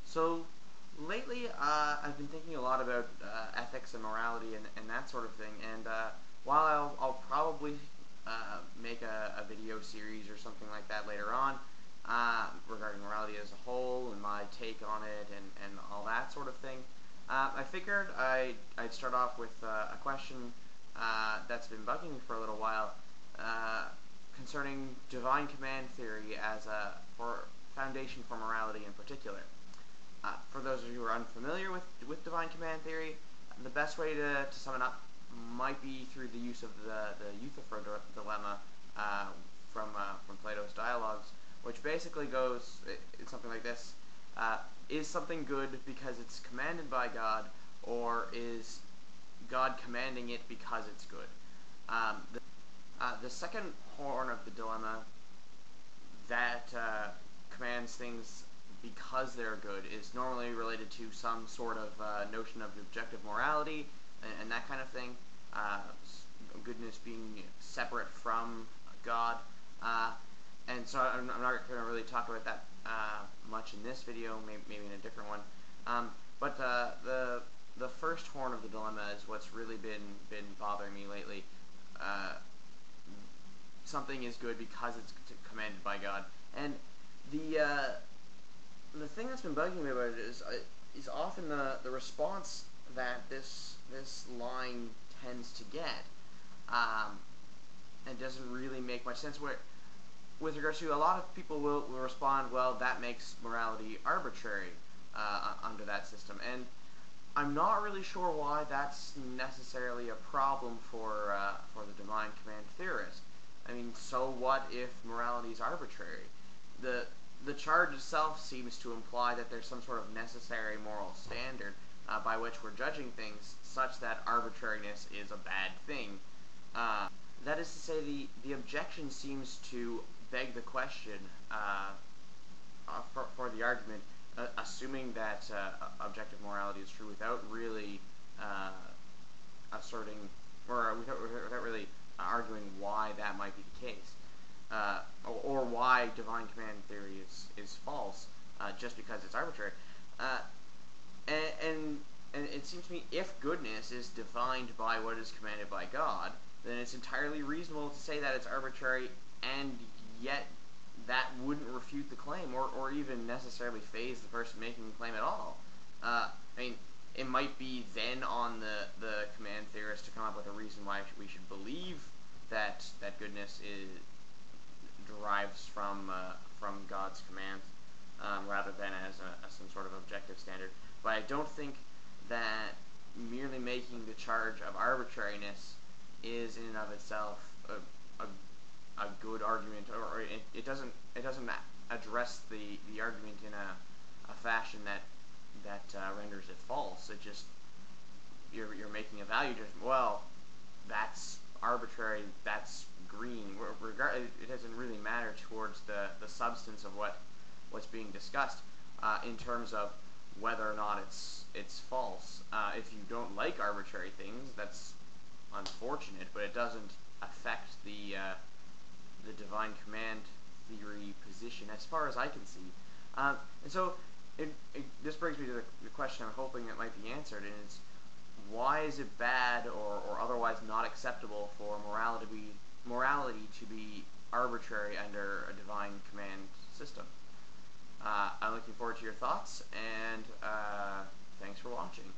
So lately, I've been thinking a lot about ethics and morality and that sort of thing. And while I'll probably make a video series or something like that later on regarding morality as a whole and my take on it and all that sort of thing, I figured I'd start off with a question that's been bugging me for a little while concerning divine command theory as a foundation for morality in particular. For those of you who are unfamiliar with divine command theory, the best way to sum it up might be through the use of the Euthyphro dilemma from Plato's Dialogues, which basically goes, it's something like this. Is something good because it's commanded by God, or is God commanding it because it's good? The second horn of the dilemma that commands things because they're good is normally related to some sort of notion of objective morality and that kind of thing. Goodness being separate from God. And so I'm not going to really talk about that much in this video, maybe in a different one. But the first horn of the dilemma is what's really been bothering me lately. Something is good because it's commanded by God, and the thing that's been bugging me about it is often the response that this line tends to get, and doesn't really make much sense. With regards to, a lot of people will respond, well, that makes morality arbitrary under that system, and I'm not really sure why that's necessarily a problem for the divine command theorist. I mean, so what if morality is arbitrary? The charge itself seems to imply that there's some sort of necessary moral standard by which we're judging things such that arbitrariness is a bad thing. That is to say, the objection seems to beg the question for the argument, assuming that objective morality is true without really asserting, or without really arguing why that might be the case. Or why divine command theory is false, just because it's arbitrary. And it seems to me, if goodness is defined by what is commanded by God, then it's entirely reasonable to say that it's arbitrary, and yet that wouldn't refute the claim, or even necessarily faze the person making the claim at all. I mean, it might be then on the command theorist to come up with a reason why we should believe that goodness derives from God's commands, rather than as some sort of objective standard. But I don't think that merely making the charge of arbitrariness is in and of itself a good argument, or it doesn't address the argument in a fashion that renders it false. It just, you're making a value judgment. Well, that's arbitrary, that's green. It doesn't really matter towards the substance of what's being discussed in terms of whether or not it's false. If you don't like arbitrary things, that's unfortunate, but it doesn't affect the divine command theory position as far as I can see. And so this brings me to the question I'm hoping that might be answered, and it's, why is it bad or otherwise not acceptable for morality to be arbitrary under a divine command system? I'm looking forward to your thoughts, and thanks for watching.